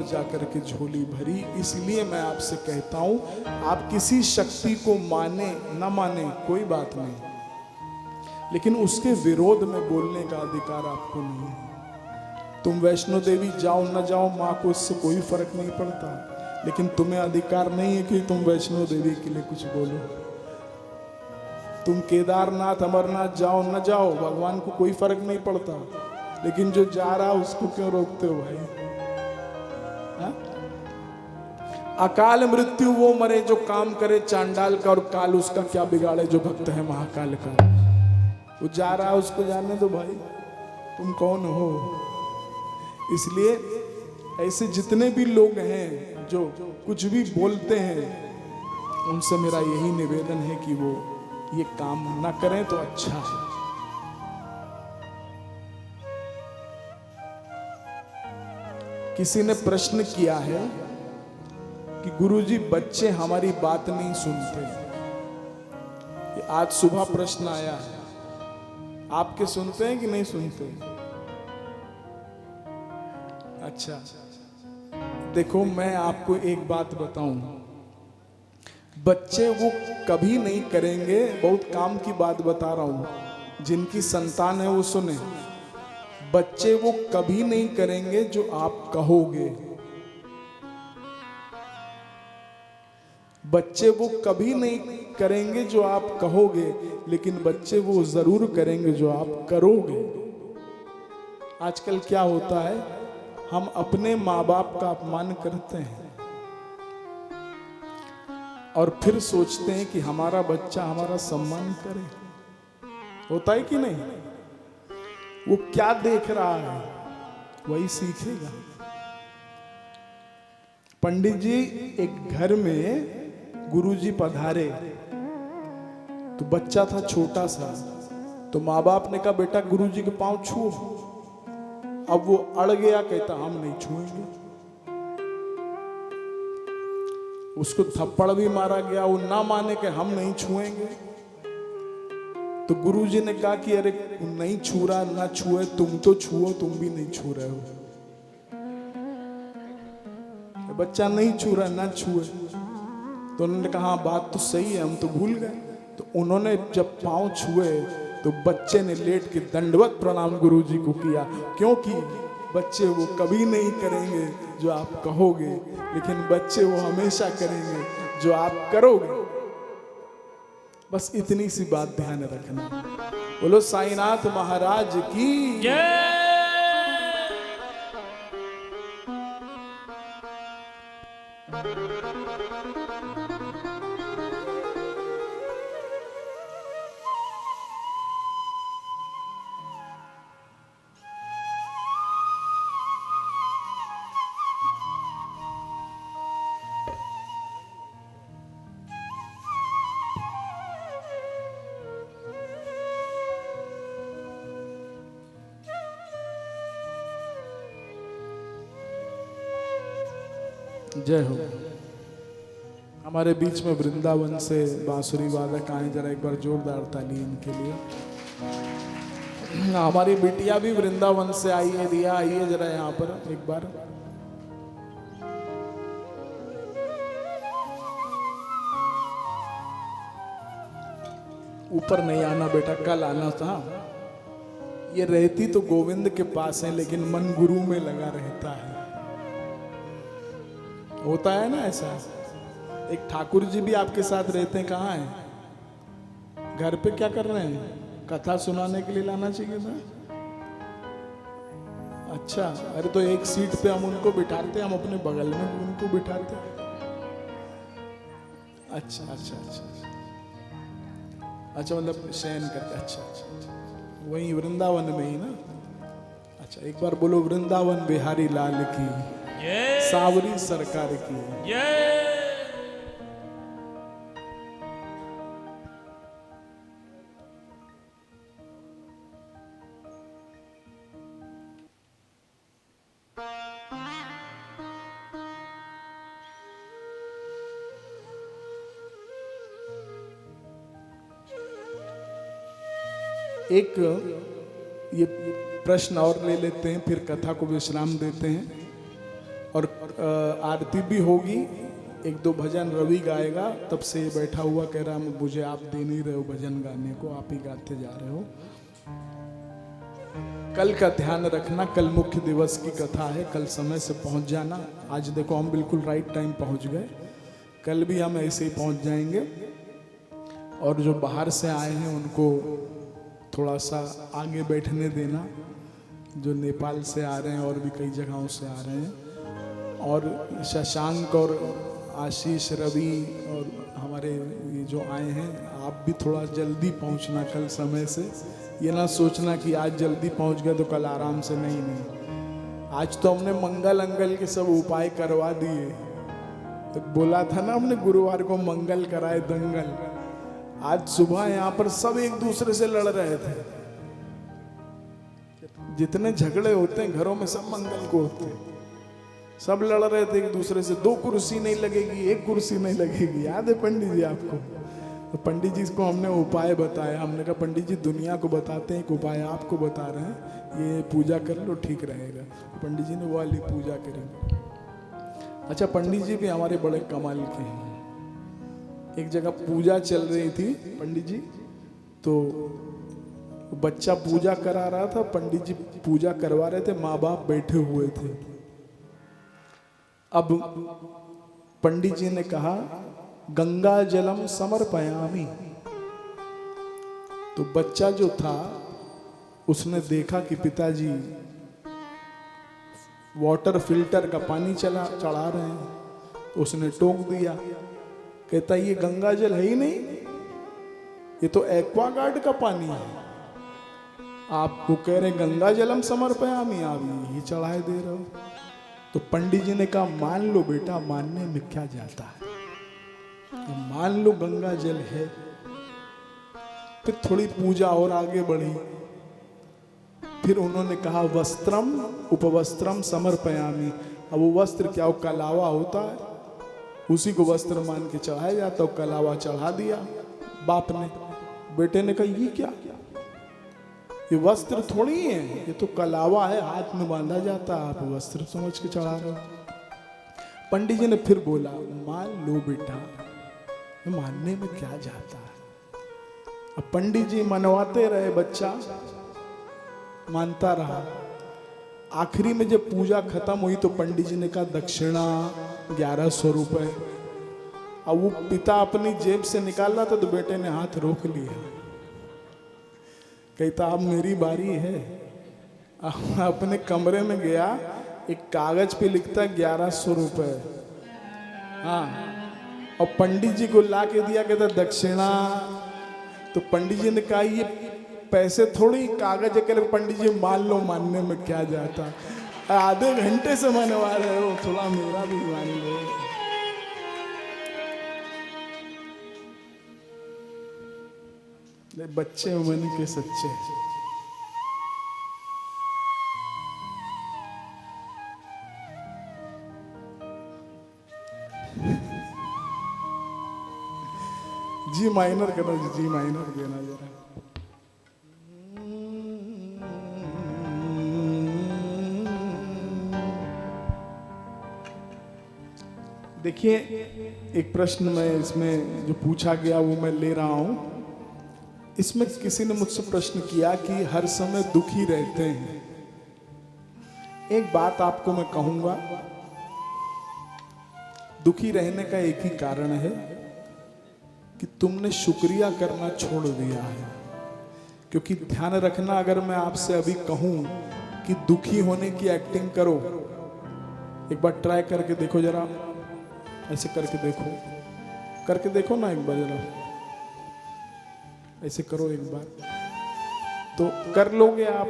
जाकर के झोली भरी। इसलिए मैं आपसे कहता हूं, आप किसी शक्ति को माने ना माने कोई बात नहीं, लेकिन उसके विरोध में बोलने का अधिकार आपको नहीं है। तुम वैष्णो देवी जाओ ना जाओ, माँ को इससे कोई फर्क नहीं पड़ता, लेकिन तुम्हें अधिकार नहीं है कि तुम वैष्णो देवी के लिए कुछ बोलो। तुम केदारनाथ अमरनाथ जाओ न जाओ, भगवान को कोई फर्क नहीं पड़ता, लेकिन जो जा रहा उसको क्यों रोकते हो भाई? हा? अकाल मृत्यु वो मरे जो काम करे चांडाल का, और काल उसका क्या बिगाड़े जो भक्त है महाकाल का। वो जा रहा है उसको जाने दो भाई, तुम कौन हो? इसलिए ऐसे जितने भी लोग हैं जो कुछ भी बोलते हैं, उनसे मेरा यही निवेदन है कि वो ये काम ना करें तो अच्छा है। किसी ने प्रश्न किया है कि गुरुजी बच्चे हमारी बात नहीं सुनते। ये आज सुबह प्रश्न आया है, आपके सुनते हैं कि नहीं सुनते? अच्छा, देखो मैं आपको एक बात बताऊं, बच्चे वो कभी नहीं करेंगे, बहुत काम की बात बता रहा हूं, जिनकी संतान है वो सुने, बच्चे वो कभी नहीं करेंगे जो आप कहोगे। बच्चे वो कभी नहीं करेंगे जो आप कहोगे, लेकिन बच्चे वो जरूर करेंगे जो आप करोगे। आजकल क्या होता है, हम अपने माँ बाप का अपमान करते हैं और फिर सोचते हैं कि हमारा बच्चा हमारा सम्मान करे। होता है कि नहीं? वो क्या देख रहा है वही सीखेगा। पंडित जी एक घर में गुरुजी पधारे, तो बच्चा था छोटा सा, तो माँ बाप ने कहा बेटा गुरुजी के पांव छुओ। अब वो अड़ गया, कहता हम नहीं छुएंगे। उसको थप्पड़ भी मारा गया, वो ना माने कि हम नहीं छुएंगे। तो गुरुजी ने कहा कि अरे नहीं छू रहा ना छुए, तुम तो छुओ, तुम भी नहीं छू रहे हो। बच्चा नहीं छू रहा ना छुए, तो उन्होंने कहा हाँ बात तो सही है, हम तो भूल गए। तो उन्होंने जब पांव छुए तो बच्चे ने लेट के दंडवत प्रणाम गुरुजी को किया, क्योंकि बच्चे वो कभी नहीं करेंगे जो आप कहोगे, लेकिन बच्चे वो हमेशा करेंगे जो आप करोगे। बस इतनी सी बात ध्यान रखना। बोलो साईनाथ महाराज की जय। जय हो। हमारे बीच में वृंदावन से बांसुरी वादक आए, जरा एक बार जोरदार ताली इनके लिए। हमारी बिटिया भी वृंदावन से आई है, रिया आई है, जरा यहाँ पर एक बार। ऊपर नहीं आना बेटा, कल आना था। ये रहती तो गोविंद के पास है, लेकिन मन गुरु में लगा रहता है। होता है ना ऐसा। एक ठाकुर जी भी आपके साथ रहते हैं, कहाँ हैं? घर पे क्या कर रहे हैं? कथा सुनाने के लिए लाना चाहिए था। अच्छा, अरे तो एक सीट पे हम उनको बिठाते, हम अपने बगल में भी उनको बिठाते। अच्छा अच्छा अच्छा अच्छा, मतलब शयन करते। अच्छा अच्छा, वही वृंदावन में ही ना। अच्छा, एक बार बोलो वृंदावन बिहारी लाल की, सावरी सरकार की। एक ये प्रश्न और ले लेते हैं, फिर कथा को विश्राम देते हैं। और आरती भी होगी, एक दो भजन रवि गाएगा। तब से ये बैठा हुआ कह रहा मुझे आप दे नहीं रहे हो भजन गाने को, आप ही गाते जा रहे हो। कल का ध्यान रखना, कल मुख्य दिवस की कथा है, कल समय से पहुंच जाना। आज देखो हम बिल्कुल राइट टाइम पहुंच गए, कल भी हम ऐसे ही पहुंच जाएंगे। और जो बाहर से आए हैं उनको थोड़ा सा आगे बैठने देना, जो नेपाल से आ रहे हैं और भी कई जगहों से आ रहे हैं। और शशांक और आशीष, रवि और हमारे ये जो आए हैं, आप भी थोड़ा जल्दी पहुंचना कल समय से। ये ना सोचना कि आज जल्दी पहुंच गए तो कल आराम से, नहीं। आज तो हमने मंगल के सब उपाय करवा दिए। तो बोला था ना हमने गुरुवार को मंगल कराए दंगल। आज सुबह यहाँ पर सब एक दूसरे से लड़ रहे थे। जितने झगड़े होते हैं घरों में सब मंगल को होते हैं। सब लड़ रहे थे एक दूसरे से, 2 कुर्सी नहीं लगेगी, 1 कुर्सी नहीं लगेगी। याद है पंडित जी आपको? तो पंडित जी को हमने उपाय बताया। हमने कहा पंडित जी दुनिया को बताते हैं, एक उपाय आपको बता रहे हैं, ये पूजा कर लो ठीक रहेगा। पंडित जी ने वो वाली पूजा करी। अच्छा, पंडित जी भी हमारे बड़े कमाल के हैं। एक जगह पूजा चल रही थी पंडित जी, तो बच्चा पूजा करा रहा था, पंडित जी पूजा करवा रहे थे, माँ बाप बैठे हुए थे। अब पंडित जी ने कहा गंगा जलम समर्पयामि। तो बच्चा जो था उसने देखा कि पिताजी वाटर फिल्टर का पानी चढ़ा रहे हैं। उसने टोक दिया, कहता ये गंगा जल है ही नहीं, ये तो एक्वागार्ड का पानी है। आपको कह रहे गंगा जलम समर्पयामि, आप यही चढ़ाए दे रहे हो। तो पंडित जी ने कहा मान लो बेटा, मानने में क्या जाता है, तो मान लो गंगा जल है। फिर थोड़ी पूजा और आगे बढ़ी। फिर उन्होंने कहा वस्त्रम उपवस्त्रम समर्पयामि। अब वो वस्त्र क्या, वो कलावा होता है, उसी को वस्त्र मान के चढ़ाया जाता। वो कलावा चढ़ा दिया बाप ने। बेटे ने कहा ये क्या, ये वस्त्र थोड़ी है, ये तो कलावा है, हाथ में बांधा जाता है, आप वस्त्र समझ के चढ़ा रहे हो। पंडित जी ने फिर बोला मान लो बेटा, मानने में क्या जाता है। अब पंडित जी मनवाते रहे, बच्चा मानता रहा। आखिरी में जब पूजा खत्म हुई तो पंडित जी ने कहा दक्षिणा 1100 रुपए। अब वो पिता अपनी जेब से निकाल रहा था तो बेटे ने हाथ रोक लिया। कहता अब मेरी बारी है। अपने कमरे में गया, एक कागज पे लिखता 1100 रुपए, हाँ, और पंडित जी को ला के दिया, कहता दक्षिणा। तो पंडित जी ने कहा ये पैसे थोड़ी कागज के लिए। पंडित जी मान लो, मानने में क्या जाता, आधे घंटे से मनवा रहे हो, थोड़ा मेरा भी मान लो। बच्चे मन के सच्चे। जी माइनर करो, जी माइनर देना जरा। देखिए एक प्रश्न मैं इसमें जो पूछा गया वो मैं ले रहा हूं। इसमें किसी ने मुझसे प्रश्न किया कि हर समय दुखी रहते हैं। एक बात आपको मैं कहूंगा, दुखी रहने का एक ही कारण है कि तुमने शुक्रिया करना छोड़ दिया है। क्योंकि ध्यान रखना, अगर मैं आपसे अभी कहूं कि दुखी होने की एक्टिंग करो, एक बार ट्राई करके देखो जरा, ऐसे करके देखो ना, एक बार जरा ऐसे करो एक बार, तो कर लोगे आप,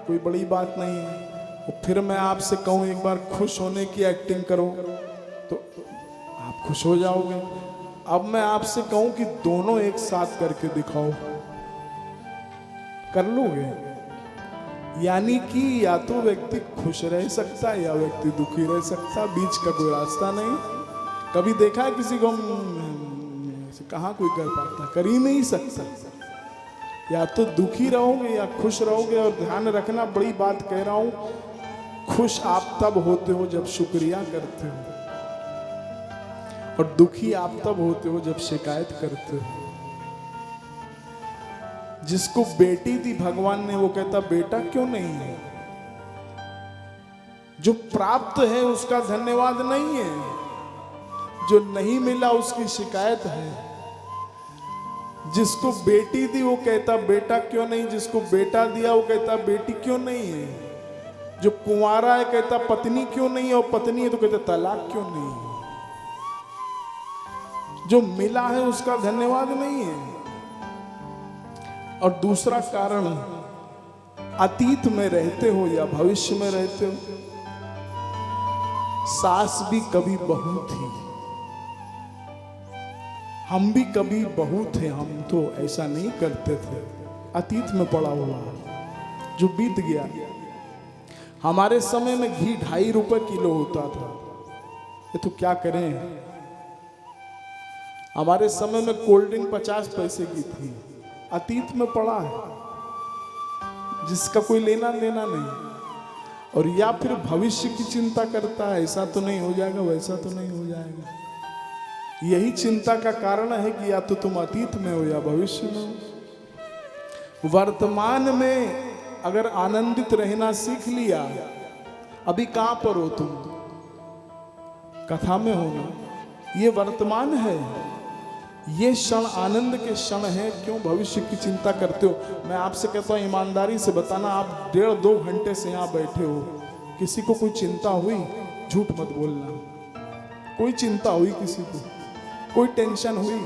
कोई बड़ी बात नहीं है। और फिर मैं आपसे कहूं एक बार खुश होने की एक्टिंग करो तो आप खुश हो जाओगे। अब मैं आपसे कहूं कि दोनों एक साथ करके दिखाओ, कर लोगे। यानी कि या तो व्यक्ति खुश रह सकता है या व्यक्ति दुखी रह सकता, बीच का कोई रास्ता नहीं। कभी देखा है किसी को, कहाँ कोई कर पाता, कर ही नहीं सकता। या तो दुखी रहोगे या खुश रहोगे। और ध्यान रखना, बड़ी बात कह रहा हूं, खुश आप तब होते हो जब शुक्रिया करते हो, और दुखी आप तब होते हो जब शिकायत करते हो। जिसको बेटी दी भगवान ने वो कहता बेटा क्यों नहीं है। जो प्राप्त है उसका धन्यवाद नहीं है, जो नहीं मिला उसकी शिकायत है। जिसको बेटी दी वो कहता बेटा क्यों नहीं, जिसको बेटा दिया वो कहता बेटी क्यों नहीं है। जो कुंवारा है कहता पत्नी क्यों नहीं है, और पत्नी है तो कहता तलाक क्यों नहीं है। जो मिला है उसका धन्यवाद नहीं है। और दूसरा कारण, अतीत में रहते हो या भविष्य में रहते हो, सास भी कभी बहू थी, हम भी कभी बहू थे। हम तो ऐसा नहीं करते थे। अतीत में पड़ा हुआ जो बीत गया। हमारे समय में घी 2.5 रुपए किलो होता था। ये तो क्या करें। हमारे समय में कोल्ड ड्रिंक 50 पैसे की थी। अतीत में पड़ा है जिसका कोई लेना देना नहीं। और या फिर भविष्य की चिंता करता है, ऐसा तो नहीं हो जाएगा, वैसा तो नहीं हो जाएगा। यही चिंता का कारण है कि या तो तुम अतीत में हो या भविष्य में हो। वर्तमान में अगर आनंदित रहना सीख लिया, अभी कहां पर हो तुम, कथा में हो ना। ये वर्तमान है, ये क्षण आनंद के क्षण है। क्यों भविष्य की चिंता करते हो। मैं आपसे कहता हूं ईमानदारी से बताना, आप 1.5-2 घंटे से यहां बैठे हो, किसी को कोई चिंता हुई? झूठ मत बोलना। कोई चिंता हुई किसी को? कोई टेंशन हुई?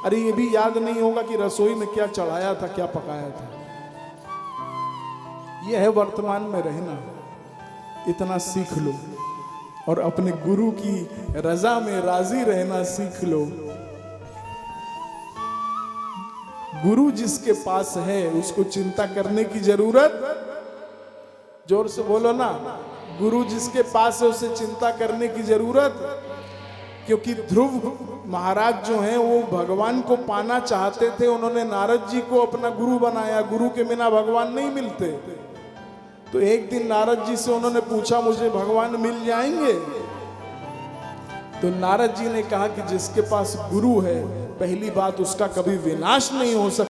अरे ये भी याद नहीं होगा कि रसोई में क्या चढ़ाया था, क्या पकाया था। यह है वर्तमान में रहना। इतना सीख लो और अपने गुरु की रजा में राजी रहना सीख लो। गुरु जिसके पास है उसको चिंता करने की जरूरत, जोर से बोलो ना, गुरु जिसके पास है उसे चिंता करने की जरूरत। क्योंकि ध्रुव महाराज जो हैं वो भगवान को पाना चाहते थे। उन्होंने नारद जी को अपना गुरु बनाया। गुरु के बिना भगवान नहीं मिलते। तो एक दिन नारद जी से उन्होंने पूछा मुझे भगवान मिल जाएंगे? तो नारद जी ने कहा कि जिसके पास गुरु है, पहली बात उसका कभी विनाश नहीं हो सकता।